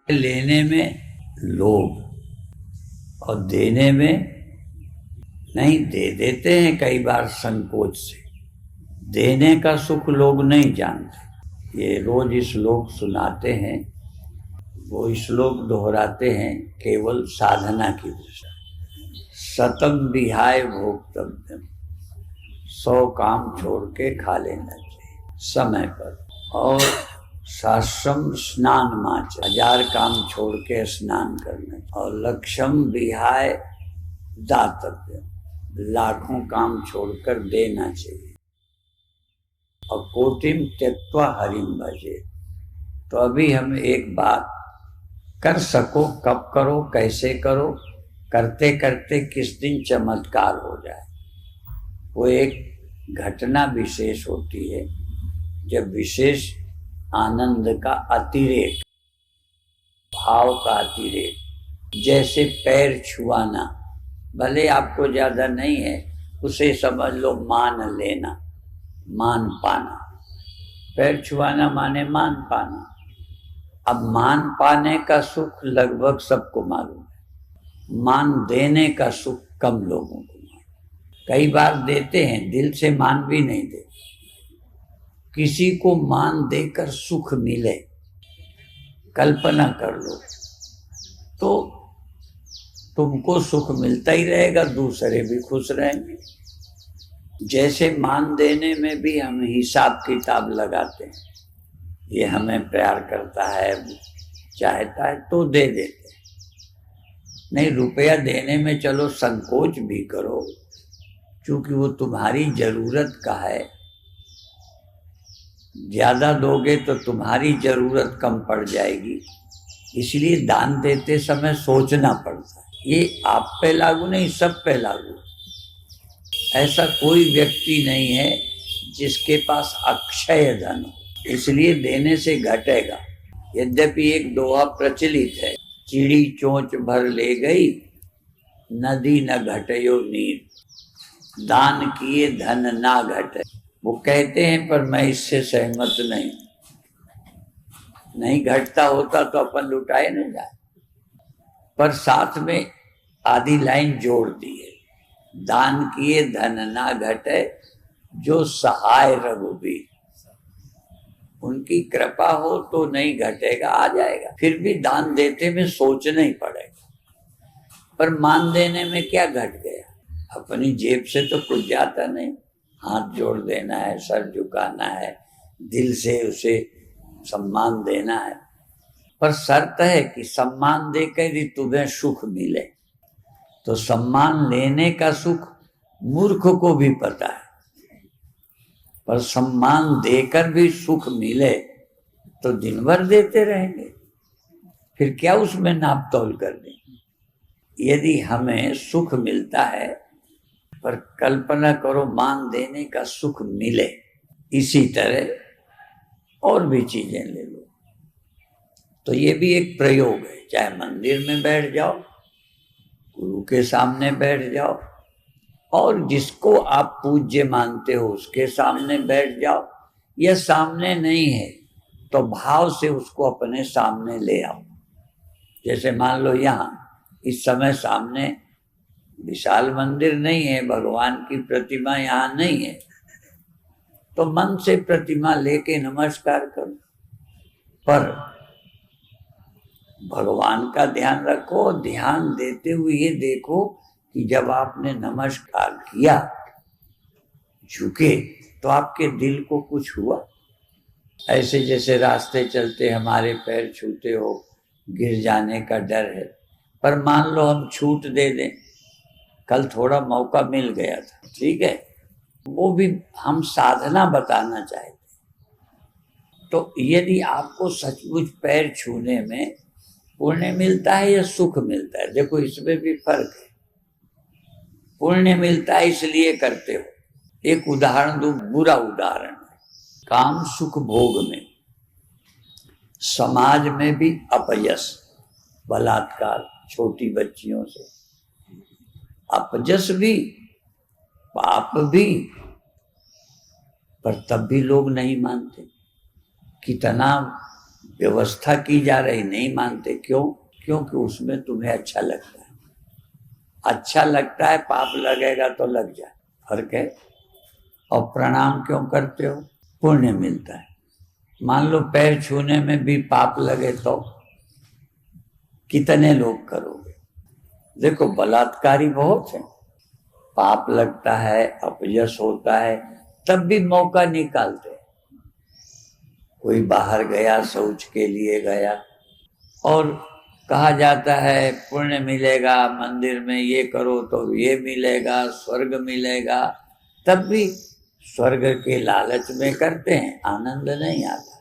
लेने में लोभ और देने में नहीं, दे देते हैं कई बार संकोच से। देने का सुख लोग नहीं जानते। ये रोज श्लोक सुनाते हैं, वो श्लोक दोहराते हैं केवल साधना की दृष्टि। सतम विहाय भोक्तव्यम, 100 काम छोड़ के खा लेना चाहिए समय पर। और सहस्रम स्नान माच, 1000 काम छोड़ के स्नान करना। और लक्षम विहाय दातव्यम, लाखों काम छोड़कर देना चाहिए। और कोटिम त्यक्त्वा हरिम भजे। तो अभी हम एक बात कर सको, कब करो, कैसे करो, करते करते किस दिन चमत्कार हो जाए। वो एक घटना विशेष होती है जब विशेष आनंद का अतिरेक, भाव का अतिरेक। जैसे पैर छुआना, भले आपको ज्यादा नहीं है, उसे समझ लो मान लेना, मान पाना। पैर छुआना माने मान पाना। अब मान पाने का सुख लगभग सबको मालूम है, मान देने का सुख कम लोगों को मालूम। कई बार देते हैं, दिल से मान भी नहीं देते। किसी को मान देकर सुख मिले, कल्पना कर लो, तो तुमको सुख मिलता ही रहेगा, दूसरे भी खुश रहेंगे। जैसे मान देने में भी हम हिसाब किताब लगाते हैं, ये हमें प्यार करता है, चाहता है तो दे देते हैं। नहीं, रुपया देने में चलो संकोच भी करो, क्योंकि वो तुम्हारी जरूरत का है। ज्यादा दोगे तो तुम्हारी जरूरत कम पड़ जाएगी, इसलिए दान देते समय सोचना पड़ता है। ये आप पे लागू नहीं, सब पे लागू। ऐसा कोई व्यक्ति नहीं है जिसके पास अक्षय धन हो, इसलिए देने से घटेगा। यद्यपि एक दोहा प्रचलित है, चिड़ी चोंच भर ले गई, नदी न घटयो नीर, दान किए धन ना घटे। वो कहते हैं, पर मैं इससे सहमत नहीं घटता होता तो अपन लुटाए न जाए। पर साथ में आधी लाइन जोड़ दी है, दान किए धन ना घटे, जो सहाय रघुबीर। उनकी कृपा हो तो नहीं घटेगा, आ जाएगा। फिर भी दान देते में सोचना ही पड़ेगा। पर मान देने में क्या घट गया, अपनी जेब से तो कुछ जाता नहीं। हाथ जोड़ देना है, सर झुकाना है, दिल से उसे सम्मान देना है। पर शर्त है कि सम्मान देकर ही तुम्हें सुख मिले। तो सम्मान लेने का सुख मूर्ख को भी पता है, पर सम्मान देकर भी सुख मिले तो दिन भर देते रहेंगे, फिर क्या उसमें नाप तौल कर देंगे। यदि हमें सुख मिलता है, पर कल्पना करो मान देने का सुख मिले। इसी तरह और भी चीजें ले लो, तो ये भी एक प्रयोग है। चाहे मंदिर में बैठ जाओ, गुरु के सामने बैठ जाओ, और जिसको आप पूज्य मानते हो उसके सामने बैठ जाओ, या सामने नहीं है तो भाव से उसको अपने सामने ले आओ। जैसे मान लो यहाँ इस समय सामने विशाल मंदिर नहीं है, भगवान की प्रतिमा यहाँ नहीं है, तो मन से प्रतिमा लेके नमस्कार करो। पर भगवान का ध्यान रखो, ध्यान देते हुए ये देखो कि जब आपने नमस्कार किया, झुके, तो आपके दिल को कुछ हुआ। ऐसे जैसे रास्ते चलते हमारे पैर छूते हो, गिर जाने का डर है। पर मान लो हम छूट दे दें, कल थोड़ा मौका मिल गया था, ठीक है, वो भी हम साधना बताना चाहते। तो यदि आपको सचमुच पैर छूने में पुण्य मिलता है या सुख मिलता है, देखो इसमें भी फर्क है। पुण्य मिलता है इसलिए करते हो। एक उदाहरण दूं, बुरा उदाहरण है, काम सुख भोग में समाज में भी अपयश, बलात्कार छोटी बच्चियों से, अपजस भी पाप भी, पर तब भी लोग नहीं मानते। कितना व्यवस्था की जा रही, नहीं मानते। क्यों? क्योंकि उसमें तुम्हें अच्छा लगता है। अच्छा लगता है, पाप लगेगा तो लग जाए, फर्क है। और प्रणाम क्यों करते हो? पुण्य मिलता है। मान लो पैर छूने में भी पाप लगे तो कितने लोग करोगे? देखो, बलात्कारी बहुत है, पाप लगता है, अपयश होता है, तब भी मौका निकालते हैं। कोई बाहर गया, शौच के लिए गया, और कहा जाता है पुण्य मिलेगा, मंदिर में ये करो तो ये मिलेगा, स्वर्ग मिलेगा, तब भी स्वर्ग के लालच में करते हैं, आनंद नहीं आता।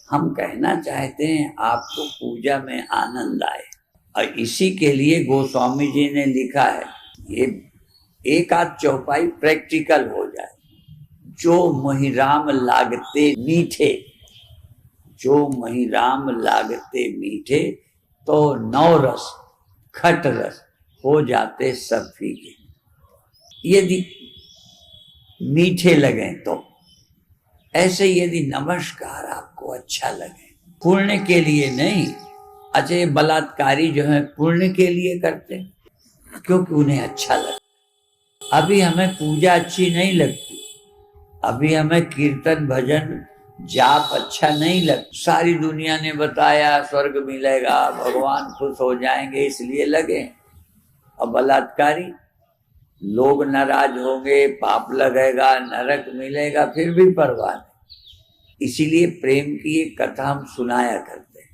हम कहना चाहते हैं आपको पूजा में आनंद आए, और इसी के लिए गोस्वामी जी ने लिखा है, ये एक आध चौपाई प्रैक्टिकल हो जाए। जो महिराम लागते मीठे, जो महिराम लागते मीठे, तो नौ रस खट रस हो जाते सब फीके। यदि मीठे लगे तो, ऐसे यदि नमस्कार आपको अच्छा लगे, पुण्य के लिए नहीं। अच्छा, ये बलात्कारी जो है पुण्य के लिए करते हैं, क्योंकि उन्हें अच्छा लगता। अभी हमें पूजा अच्छी नहीं लगती, अभी हमें कीर्तन भजन जाप अच्छा नहीं लगता। सारी दुनिया ने बताया स्वर्ग मिलेगा, भगवान खुश हो जाएंगे, इसलिए लगे। और बलात्कारी, लोग नाराज होंगे, पाप लगेगा, नरक मिलेगा, फिर भी परवाह नहीं। इसीलिए प्रेम की एक कथा हम सुनाया करते हैं,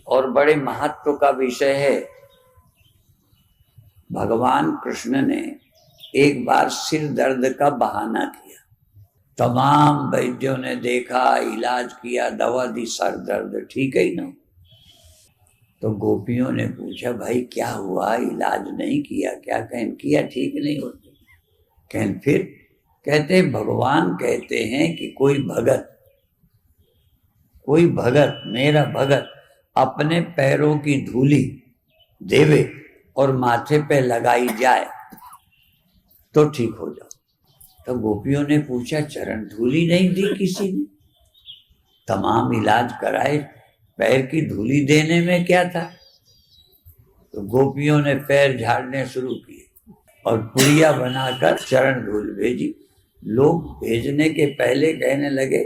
और बड़े महत्व का विषय है। भगवान कृष्ण ने एक बार सिर दर्द का बहाना किया, तमाम वैद्यों ने देखा, इलाज किया, दवा दी, सर दर्द ठीक है ही ना। तो गोपियों ने पूछा, भाई क्या हुआ, इलाज नहीं किया क्या? कहें किया, ठीक नहीं होती। कहें फिर? कहते भगवान कहते हैं कि कोई भगत मेरा भगत अपने पैरों की धूली देवे और माथे पे लगाई जाए तो ठीक हो जाओ। तो गोपियों ने पूछा, चरण धूली नहीं दी किसी ने? तमाम इलाज कराए, पैर की धूली देने में क्या था? तो गोपियों ने पैर झाड़ने शुरू किए और पुड़िया बनाकर चरण धूल भेजी। लोग भेजने के पहले कहने लगे,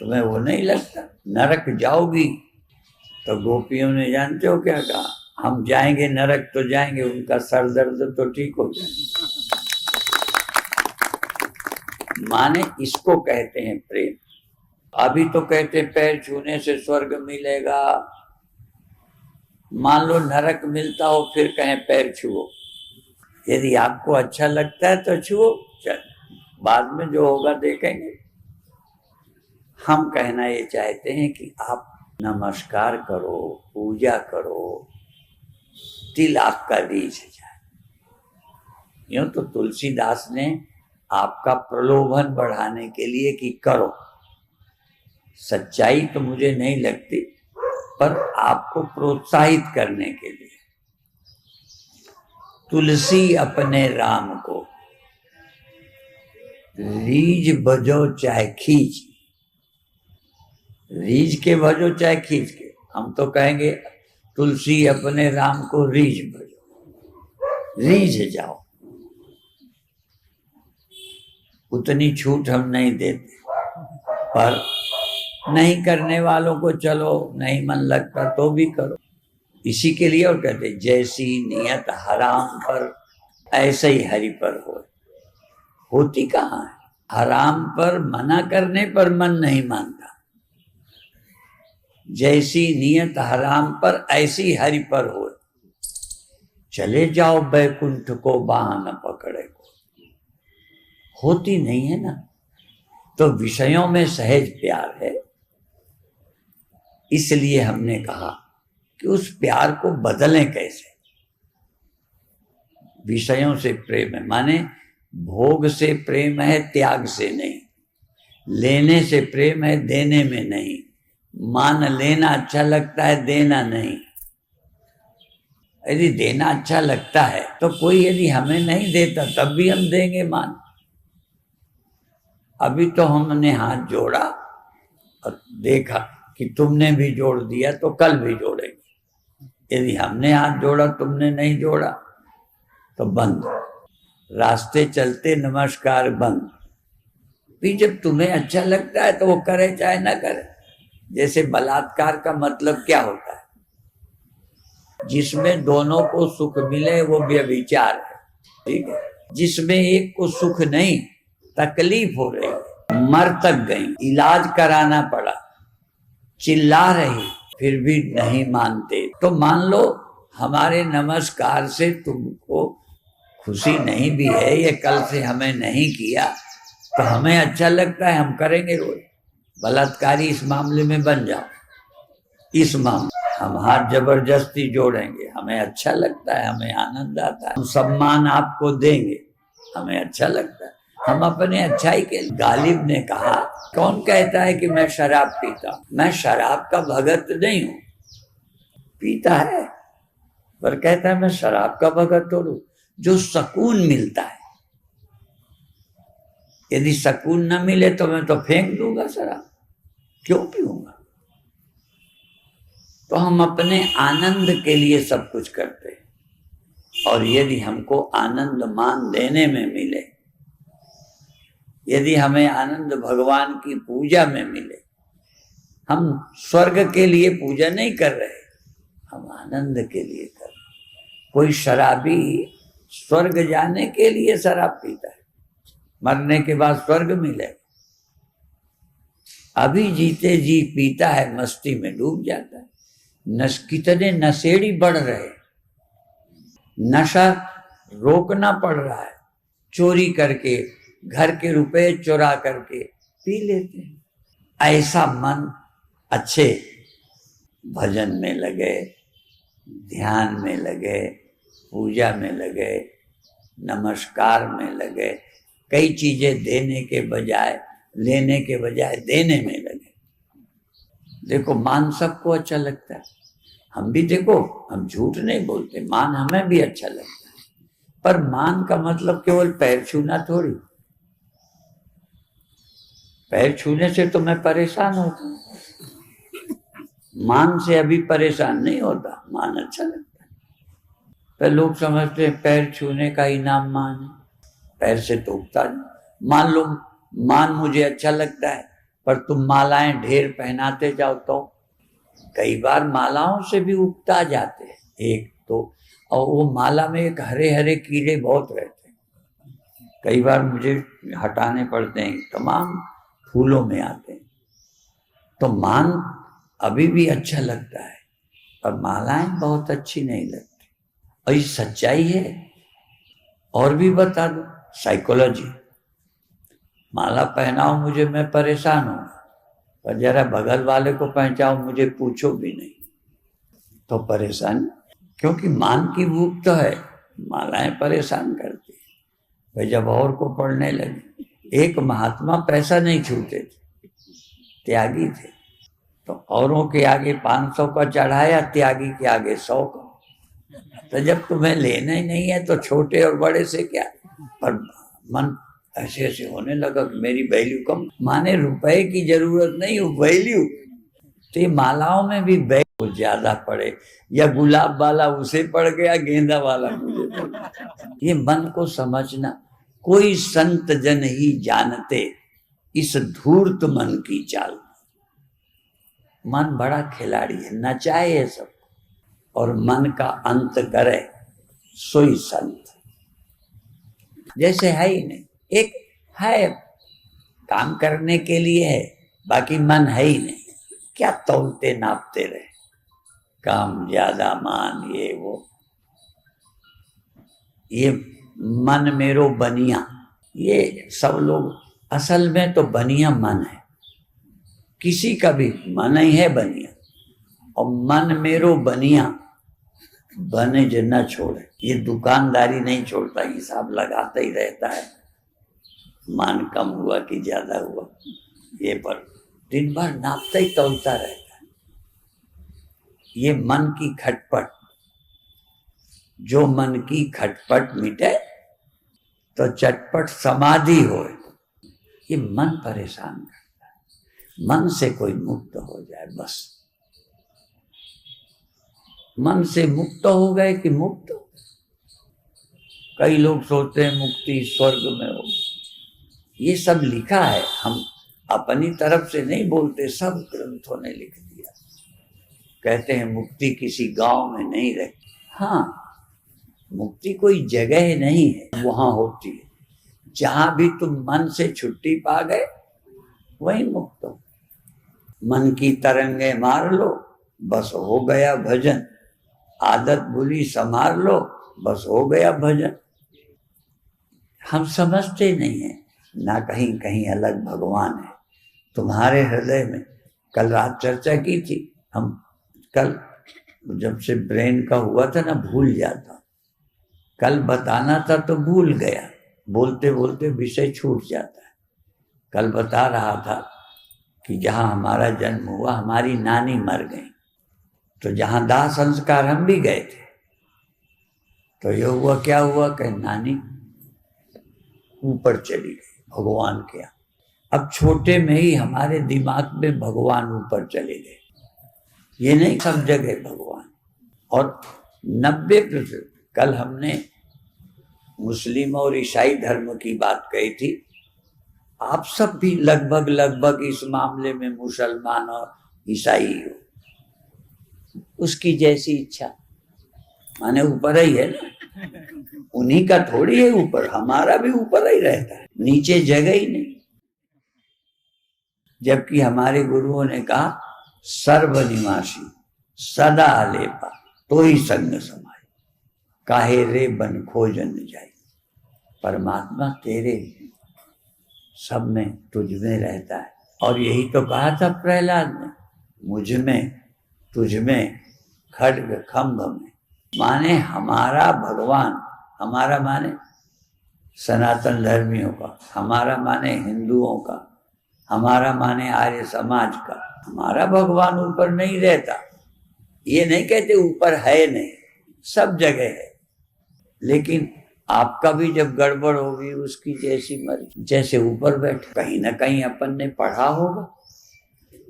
तुम्हें वो नहीं लगता नरक जाओगी? तो गोपियों ने जानते हो क्या कहा, हम जाएंगे नरक तो जाएंगे, उनका सर दर्द तो ठीक हो जाएगा। माने इसको कहते हैं प्रेम। अभी तो कहते पैर छूने से स्वर्ग मिलेगा, मान लो नरक मिलता हो, फिर कहें पैर छुओ। यदि आपको अच्छा लगता है तो छुओ, चल बाद में जो होगा देखेंगे। हम कहना ये चाहते हैं कि आप नमस्कार करो, पूजा करो, तिल आपका रीझ जाए। यूं तो तुलसीदास ने आपका प्रलोभन बढ़ाने के लिए कि करो, सच्चाई तो मुझे नहीं लगती, पर आपको प्रोत्साहित करने के लिए। तुलसी अपने राम को रीझ भजो चाहे खींच, रीझ के भजो चाहे खींच के। हम तो कहेंगे तुलसी अपने राम को रीझ भजो, रीझ जाओ। उतनी छूट हम नहीं देते, पर नहीं करने वालों को चलो नहीं मन लगता तो भी करो। इसी के लिए और कहते जैसी नियत हराम पर ऐसे ही हरि पर हो। होती कहाँ है? हराम पर मना करने पर मन नहीं मानता, जैसी नियत हराम पर ऐसी हरि पर हो। चले जाओ बैकुंठ को बाह न पकड़े को, होती नहीं है ना। तो विषयों में सहज प्यार है, इसलिए हमने कहा कि उस प्यार को बदलें कैसे। विषयों से प्रेम है, माने भोग से प्रेम है, त्याग से नहीं। लेने से प्रेम है, देने में नहीं। मान लेना अच्छा लगता है, देना नहीं। यदि देना अच्छा लगता है तो कोई यदि हमें नहीं देता तब भी हम देंगे मान। अभी तो हमने हाथ जोड़ा और देखा कि तुमने भी जोड़ दिया तो कल भी जोड़ेंगे। यदि हमने हाथ जोड़ा तुमने नहीं जोड़ा तो बंद। रास्ते चलते नमस्कार बंद। भी जब तुम्हें अच्छा लगता है तो वो करे चाहे ना करे। जैसे बलात्कार का मतलब क्या होता है? जिसमें दोनों को सुख मिले वो व्यभिचार है, ठीक है। जिसमें एक को सुख नहीं, तकलीफ हो रही, मर तक गई, इलाज कराना पड़ा, चिल्ला रही, फिर भी नहीं मानते, तो मान लो हमारे नमस्कार से तुमको खुशी नहीं भी है, ये कल से हमें नहीं किया तो हमें अच्छा लगता है, हम करेंगे रोज। बलात्कारी इस मामले में बन जाओ, इस मामले हम हाथ जबरदस्ती जोड़ेंगे, हमें अच्छा लगता है, हमें आनंद आता है, हम सम्मान आपको देंगे, हमें अच्छा लगता है, हम अपने अच्छाई के। गालिब ने कहा, कौन कहता है कि मैं शराब पीता हूं? मैं शराब का भगत नहीं हूं। पीता है पर कहता है मैं शराब का भगत थोड़ू। जो सुकून मिलता है, यदि सुकून न मिले तो मैं तो फेंक दूंगा शराब, क्यों पीऊंगा? तो हम अपने आनंद के लिए सब कुछ करते हैं। और यदि हमको आनंद मान देने में मिले, यदि हमें आनंद भगवान की पूजा में मिले, हम स्वर्ग के लिए पूजा नहीं कर रहे, हम आनंद के लिए कर रहे। कोई शराबी स्वर्ग जाने के लिए शराब पीता है, मरने के बाद स्वर्ग मिले। अभी जीते जी पीता है, मस्ती में डूब जाता है। कितने नशेड़ी बढ़ रहे, नशा रोकना पड़ रहा है। चोरी करके, घर के रुपए चुरा करके पी लेते हैं। ऐसा मन अच्छे भजन में लगे, ध्यान में लगे, पूजा में लगे, नमस्कार में लगे, कई चीजें देने के बजाय, लेने के बजाय देने में लगे। देखो मान सबको अच्छा लगता है, हम भी देखो, हम झूठ नहीं बोलते, मान हमें भी अच्छा लगता है। पर मान का मतलब केवल पैर छूना थोड़ी। पैर छूने से तो मैं परेशान होता हूं, मान से अभी परेशान नहीं होता। मान अच्छा लगता है। पर लोग समझते हैं पैर छूने का इनाम मान है, पैर से तो उगता नहीं। मान लो मान मुझे अच्छा लगता है, पर तुम मालाएं ढेर पहनाते जाओ तो कई बार मालाओं से भी उगता जाते हैं एक तो, और वो माला में एक हरे हरे कीड़े बहुत रहते हैं, कई बार मुझे हटाने पड़ते हैं, तमाम फूलों में आते हैं। तो मान अभी भी अच्छा लगता है, पर मालाएं बहुत अच्छी नहीं लगती। और ये सच्चाई है। और भी बता दो, साइकोलॉजी। माला पहनाओ मुझे, मैं परेशान हूं, पर जरा बगल वाले को पहचाओ, मुझे पूछो भी नहीं तो परेशान। क्योंकि मान की भूख तो है, मालाएं परेशान करती है। भाई जब और को पढ़ने लगे, एक महात्मा पैसा नहीं छूते थे, त्यागी थे, तो औरों के आगे 500 का चढ़ाया, त्यागी के आगे 100 का। तो जब तुम्हें लेना ही नहीं है तो छोटे और बड़े से क्या। पर मन ऐसे ऐसे होने लगा कि मेरी वैल्यू कम, माने रुपए की जरूरत नहीं, वैल्यू। तो ये मालाओं में भी वैल्यू ज्यादा पड़े, या गुलाब वाला उसे पड़ गया, गेंदा वाला मुझे पड़ गया। ये मन को समझना। कोई संत जन ही जानते इस धूर्त मन की चाल। मन बड़ा खिलाड़ी है, नचाए ये सब, और मन का अंत करे सोई संत। जैसे है ही नहीं, एक है काम करने के लिए है, बाकी मन है ही नहीं। क्या तौलते नापते रहे, काम ज्यादा, मान ये वो। ये मन मेरो बनिया, ये सब लोग असल में तो बनिया मन है, किसी का भी मन ही है बनिया। और मन मेरो बनिया, बने जो न छोड़े। ये दुकानदारी नहीं छोड़ता, हिसाब लगाता ही रहता है, मान कम हुआ कि ज्यादा हुआ, ये पर दिन भर नापता ही तौलता रहता है। ये मन की खटपट, जो मन की खटपट मिटे तो चटपट समाधि होए। ये मन परेशान करता है। मन से कोई मुक्त हो जाए बस। मन से मुक्त हो गए कि मुक्त। कई लोग सोचते हैं मुक्ति स्वर्ग में हो। ये सब लिखा है, हम अपनी तरफ से नहीं बोलते, सब ग्रंथों ने लिख दिया। कहते हैं मुक्ति किसी गांव में नहीं रहती। हाँ, मुक्ति कोई जगह नहीं है, वहां होती है। जहां भी तुम मन से छुट्टी पा गए वही मुक्त हो। मन की तरंगे मार लो, बस हो गया भजन। आदत बुरी संभाल लो, बस हो गया भजन। हम समझते नहीं है ना, कहीं कहीं अलग भगवान है तुम्हारे हृदय में। कल रात चर्चा की थी हम। कल जब से ब्रेन का हुआ था ना, भूल जाता। कल बताना था तो भूल गया, बोलते बोलते विषय छूट जाता है। कल बता रहा था कि जहाँ हमारा जन्म हुआ, हमारी नानी मर गई, तो जहाँ दाह संस्कार हम भी गए थे। तो ये हुआ, क्या हुआ कि नानी ऊपर चली गई भगवान के यहाँ। अब छोटे में ही हमारे दिमाग में भगवान ऊपर चले गए। ये नहीं, सब जगह भगवान। और 90%, कल हमने मुस्लिम और ईसाई धर्म की बात कही थी। आप सब भी लगभग लगभग इस मामले में मुसलमान और ईसाई हो। उसकी जैसी इच्छा, माने ऊपर ही है ना, उन्हीं का थोड़ी है ऊपर, हमारा भी ऊपर ही रहता है, नीचे जगह ही नहीं। जबकि हमारे गुरुओं ने कहा सर्वनिवासी सदा लेपा तो ही संग समाए, काहे रे बन खोजन जाए। परमात्मा तेरे सब में, तुझ में रहता है। और यही तो कहा था प्रहलाद ने, मुझ में तुझ में खड्ग खंभ में। माने हमारा भगवान, हमारा माने सनातन धर्मियों का, हमारा माने हिंदुओं का, हमारा माने आर्य समाज का। हमारा भगवान ऊपर नहीं रहता। ये नहीं कहते ऊपर है नहीं, सब जगह है। लेकिन आपका भी जब गड़बड़ होगी उसकी जैसी मर्जी। जैसे ऊपर बैठे, कहीं ना कहीं अपन ने पढ़ा होगा।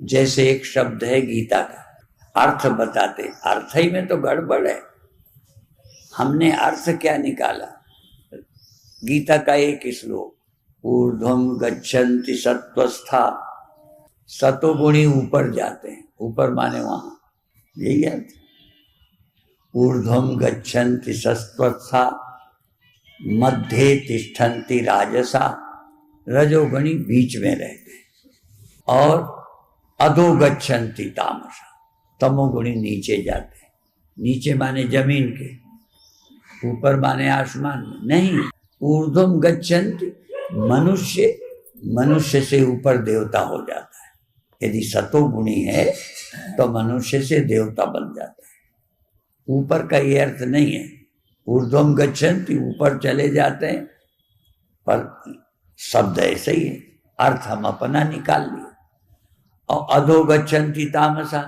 जैसे एक शब्द है गीता का, अर्थ बताते, अर्थ ही में तो गड़बड़ है। हमने अर्थ क्या निकाला? गीता का एक श्लोक, ऊर्ध्वम गच्छन्ति सत्वस्था, सतोगुणी ऊपर जाते हैं। ऊपर माने वहां, यही अर्थ। ऊर्ध्वम गच्छन्ति सत्वस्था मध्ये तिष्ठन्ति राजसा, रजोगुणी बीच में रहते हैं। और अधो गच्छन्ति तामसा, तमोगुणी नीचे जाते हैं। नीचे माने जमीन के, ऊपर माने आसमान में नहीं। ऊर्ध्वम गच्छन्ति, मनुष्य, मनुष्य से ऊपर देवता हो जाता है। यदि सतोगुणी है तो मनुष्य से देवता बन जाता है। ऊपर का ये अर्थ नहीं है। ऊर्ध्वम गच्छन्ति, ऊपर चले जाते हैं, पर शब्द ऐसे ही है, अर्थ हम अपना निकाल लिया। और अधो गच्छन्ति तामसा,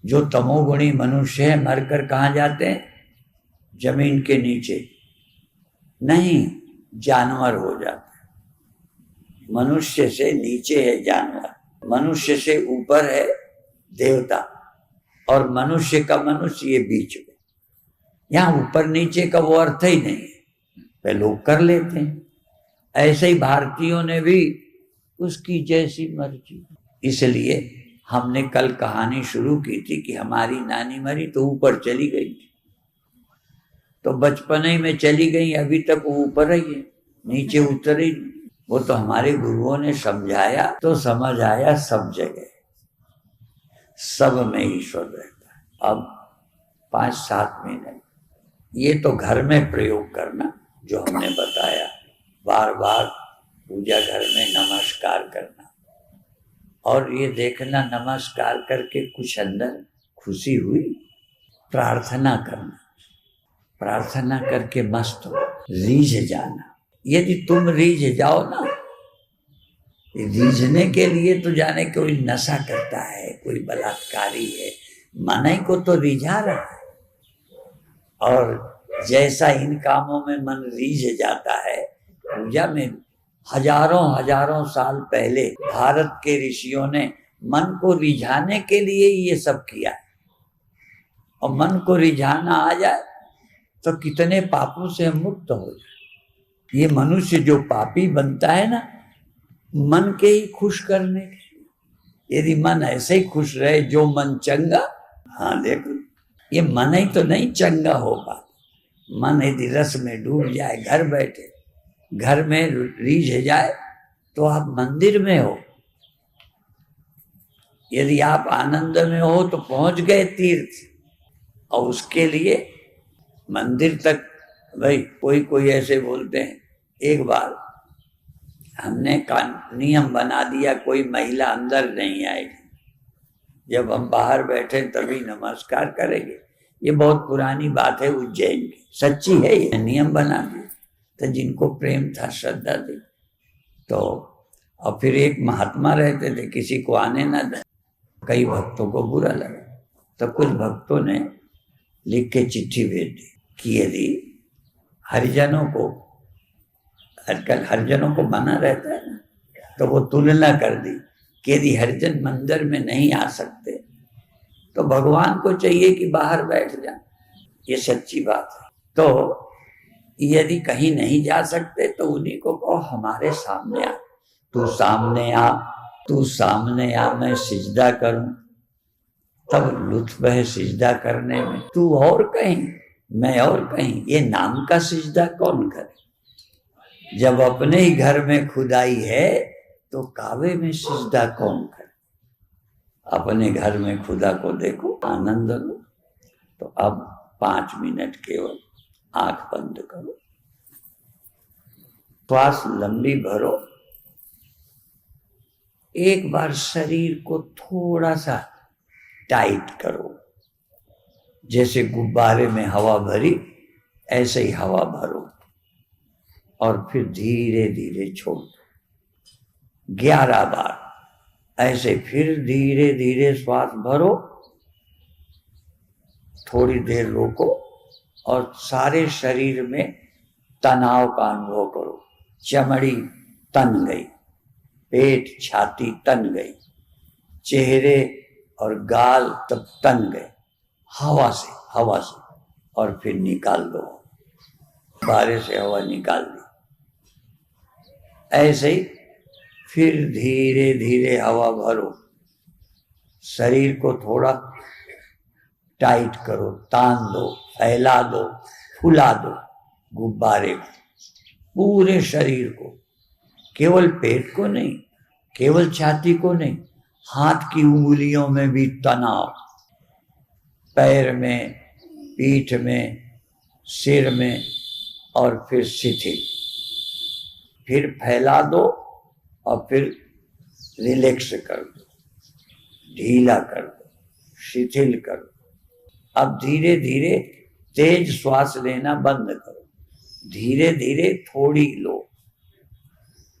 जो तमोगुणी मनुष्य है मरकर कहाँ जाते हैं? जमीन के नीचे नहीं, जानवर हो जाते हैं। मनुष्य से नीचे है जानवर, मनुष्य से ऊपर है देवता, और मनुष्य का मनुष्य ये बीच में। यहाँ ऊपर नीचे का वो अर्थ ही नहीं है, वे लोग कर लेते हैं। ऐसे ही भारतीयों ने भी उसकी जैसी मर्जी। इसलिए हमने कल कहानी शुरू की थी कि हमारी नानी मरी तो ऊपर चली गई थी, तो बचपन ही में चली गई, अभी तक वो ऊपर ही है, नीचे उतर ही। वो तो हमारे गुरुओं ने समझाया तो समझ आया, सब जगह सब में ईश्वर रहता है। अब 5-7 मिनट ये तो घर में प्रयोग करना जो हमने बताया, बार बार पूजा घर में नमस्कार करना, और ये देखना नमस्कार करके कुछ अंदर खुशी हुई, प्रार्थना करना, प्रार्थना करके मस्त हो, रीझ जाना। यदि तुम रीझ जाओ ना, रीझने के लिए तो जाने कोई नशा करता है, कोई बलात्कारी है, मन को तो रिझा रहा है। और जैसा इन कामों में मन रीझ जाता है, पूजा में हजारों हजारों साल पहले भारत के ऋषियों ने मन को रिझाने के लिए ये सब किया है। और मन को रिझाना आ जाए तो कितने पापों से हम मुक्त हो जाए। ये मनुष्य जो पापी बनता है ना, मन के ही खुश करने के, यदि मन ऐसे ही खुश रहे, जो मन चंगा, हाँ देखो ये मन ही तो नहीं चंगा होगा। मन यदि रस में डूब जाए, घर बैठे घर में रीझ जाए, तो आप मंदिर में हो। यदि आप आनंद में हो तो पहुंच गए तीर्थ। और उसके लिए मंदिर तक, भाई कोई ऐसे बोलते हैं, एक बार हमने नियम बना दिया कोई महिला अंदर नहीं आएगी, जब हम बाहर बैठे तभी नमस्कार करेंगे। ये बहुत पुरानी बात है उज्जैन की, सच्ची है, ये नियम बना दिया। तो जिनको प्रेम था, श्रद्धा थी, तो और फिर एक महात्मा रहते थे, किसी को आने ना दे। कई भक्तों को बुरा लगा, तो कुछ भक्तों ने लिख के चिट्ठी भेज दी कि यदि हरिजनों को, आजकल हरिजनों को मना रहता है ना, तो वो तुलना कर दी कि यदि हरिजन मंदिर में नहीं आ सकते तो भगवान को चाहिए कि बाहर बैठ जाए। ये सच्ची बात है। तो यदि कहीं नहीं जा सकते तो उन्हीं को कहो हमारे सामने आ, तू सामने आ, तू सामने आ, मैं सिजदा करूं, तब लुत्फ है सिजदा करने में। तू और कहीं, मैं और कहीं, ये नाम का सिजदा कौन करे। जब अपने ही घर में खुदाई है तो काबे में सिजदा कौन करे। अपने घर में खुदा को देखो, आनंद लो। तो अब 5 मिनट केवल आंख बंद करो, श्वास लंबी भरो, एक बार शरीर को थोड़ा सा टाइट करो, जैसे गुब्बारे में हवा भरी ऐसे ही हवा भरो, और फिर धीरे धीरे छोड़ दो। 11 बार ऐसे फिर धीरे धीरे श्वास भरो, थोड़ी देर रोको और सारे शरीर में तनाव का अनुभव करो। चमड़ी तन गई, पेट छाती तन गई, चेहरे और गाल तब तन गए, हवा से और फिर निकाल दो, बारे से हवा निकाल दी। ऐसे ही फिर धीरे धीरे हवा भरो, शरीर को थोड़ा टाइट करो, तान दो, फैला दो, फुला दो गुब्बारे को, पूरे शरीर को, केवल पेट को नहीं, केवल छाती को नहीं, हाथ की उंगलियों में भी तनाव, पैर में, पीठ में, सिर में, और फिर शिथिल, फिर फैला दो और फिर रिलैक्स कर दो, ढीला कर दो, शिथिल कर दो। अब धीरे धीरे तेज श्वास लेना बंद करो, धीरे धीरे थोड़ी लो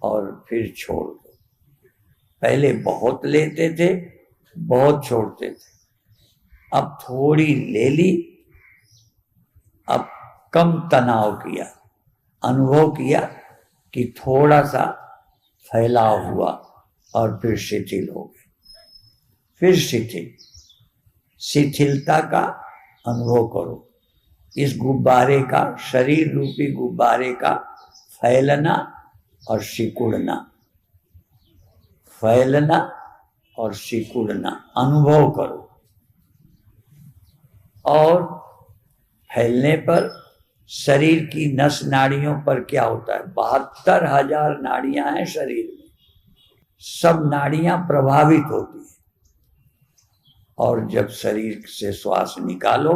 और फिर छोड़ दो। पहले बहुत लेते थे, बहुत छोड़ते थे, अब थोड़ी ले ली, अब कम तनाव किया, अनुभव किया कि थोड़ा सा फैलाव हुआ और फिर शिथिल हो गए, फिर शिथिलता का अनुभव करो। इस गुब्बारे का, शरीर रूपी गुब्बारे का फैलना और सिकुड़ना, फैलना और सिकुड़ना अनुभव करो। और फैलने पर शरीर की नस नाड़ियों पर क्या होता है, 72,000 नाड़ियां हैं शरीर में, सब नाड़ियां प्रभावित होती हैं। और जब शरीर से श्वास निकालो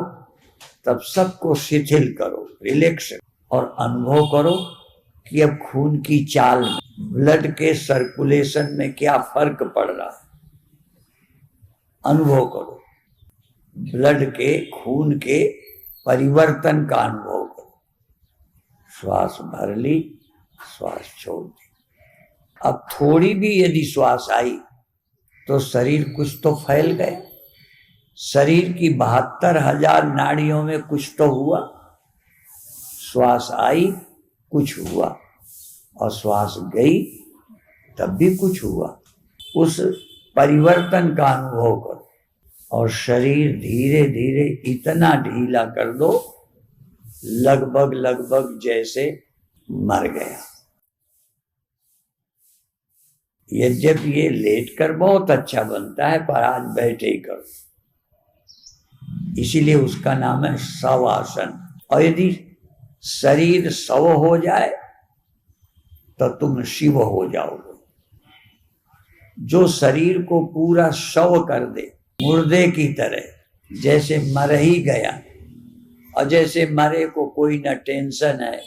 तब सबको शिथिल करो, रिलैक्स, और अनुभव करो कि अब खून की चाल में, ब्लड के सर्कुलेशन में क्या फर्क पड़ रहा है। अनुभव करो, ब्लड के, खून के परिवर्तन का अनुभव करो। श्वास भर ली, श्वास छोड़ दी। अब थोड़ी भी यदि श्वास आई तो शरीर कुछ तो फैल गए, शरीर की 72,000 नाड़ियों में कुछ तो हुआ। श्वास आई कुछ हुआ और श्वास गई तब भी कुछ हुआ। उस परिवर्तन का अनुभव करो और शरीर धीरे धीरे इतना ढीला कर दो लगभग जैसे मर गया। यद्यपि ये लेट कर बहुत अच्छा बनता है पर आज बैठे ही करो, इसीलिए उसका नाम है शवासन। और यदि शरीर शव हो जाए तो तुम शिव हो जाओगे। जो शरीर को पूरा शव कर दे, मुर्दे की तरह, जैसे मर ही गया, और जैसे मरे को कोई न टेंशन है,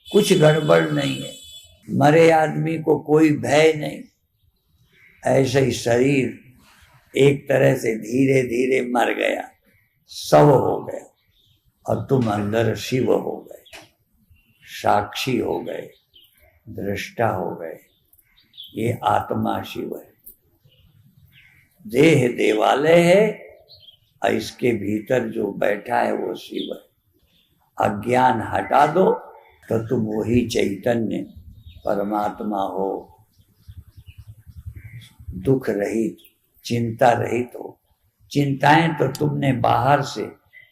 कुछ गड़बड़ नहीं है, मरे आदमी को कोई भय नहीं, ऐसे ही शरीर एक तरह से धीरे धीरे मर गया, शव हो गया, और तुम अंदर शिव हो गए, साक्षी हो गए, दृष्टा हो गए। ये आत्मा शिव है। देह देवालय है और इसके भीतर जो बैठा है वो शिव है। अज्ञान हटा दो तो तुम वही चैतन्य परमात्मा हो, दुख रहित, चिंता रहित हो। चिंताएं तो तुमने बाहर से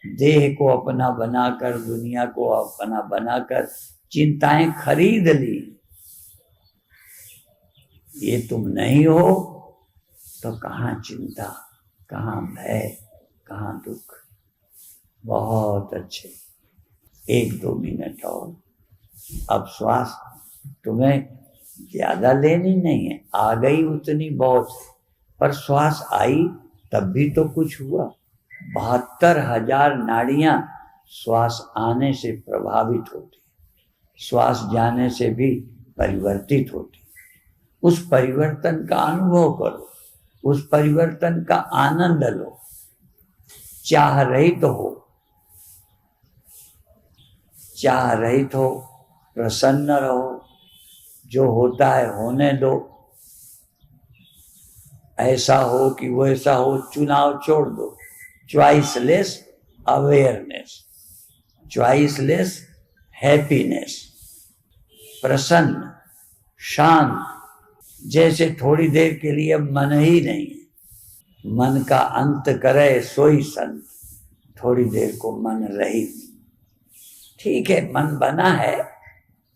देह को अपना बनाकर, दुनिया को अपना बनाकर चिंताएं खरीद ली। ये तुम नहीं हो तो कहाँ चिंता, कहाँ भय, कहाँ दुख। बहुत अच्छे। 1-2 मिनट और। अब श्वास तुम्हें ज्यादा लेनी नहीं है, आ गई उतनी बहुत, पर श्वास आई तब भी तो कुछ हुआ। 72,000 नाड़ियां श्वास आने से प्रभावित होती, श्वास जाने से भी परिवर्तित होती। उस परिवर्तन का अनुभव करो, उस परिवर्तन का आनंद लो, चाह रहित हो, चाह रहित हो, प्रसन्न रहो, जो होता है होने दो। ऐसा हो कि वैसा हो, चुनाव छोड़ दो। चॉइसलेस अवेयरनेस, चॉइसलेस हैप्पीनेस, प्रसन्न, शांत, जैसे थोड़ी देर के लिए मन ही नहीं है। मन का अंत करे सोई संत, थोड़ी देर को मन रहित। ठीक है, मन बना है,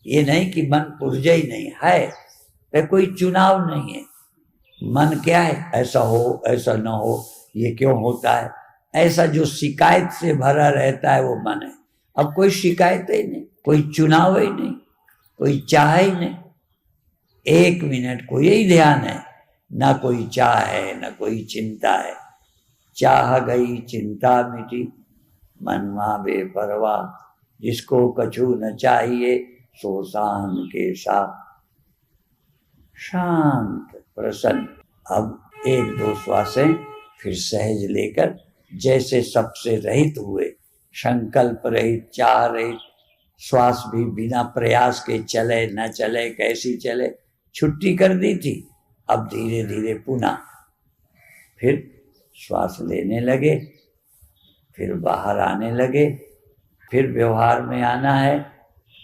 ये नहीं कि मन पुरजा ही नहीं है, पर कोई चुनाव नहीं है। मन क्या है, ऐसा हो ऐसा ना हो, ये क्यों होता है, ऐसा जो शिकायत से भरा रहता है वो मन है। अब कोई शिकायत ही नहीं, कोई चुनाव ही नहीं, कोई चाह ही नहीं। 1 मिनट को यही ध्यान है, ना कोई चाह है ना कोई चिंता है। चाह गई चिंता मिटी, मनवा बेपरवाह, जिसको कछु न चाहिए सो शान के साथ। शांत, प्रसन्न। अब 1-2 श्वासें फिर सहज लेकर, जैसे सबसे रहित हुए, संकल्प रहित, चाह रहित, श्वास भी बिना प्रयास के चले न चले, कैसी चले, छुट्टी कर दी थी। अब धीरे धीरे पुनः फिर श्वास लेने लगे, फिर बाहर आने लगे, फिर व्यवहार में आना है।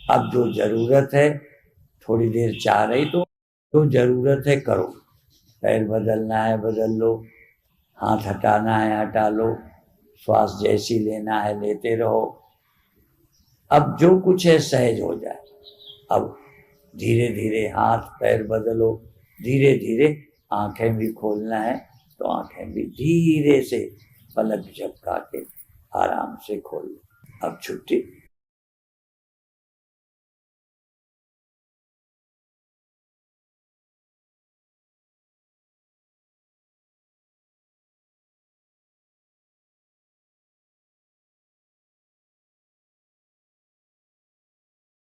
अब जो जरूरत है, थोड़ी देर चाह रही तो जो जरूरत है करो, पैर बदलना है बदल लो, हाथ हटाना है हटा लो, श्वास जैसी लेना है लेते रहो। अब जो कुछ है सहज हो जाए। अब धीरे धीरे हाथ पैर बदलो, धीरे धीरे आंखें भी खोलना है तो आंखें भी धीरे से पलक झपका के आराम से खोल लो। अब छुट्टी।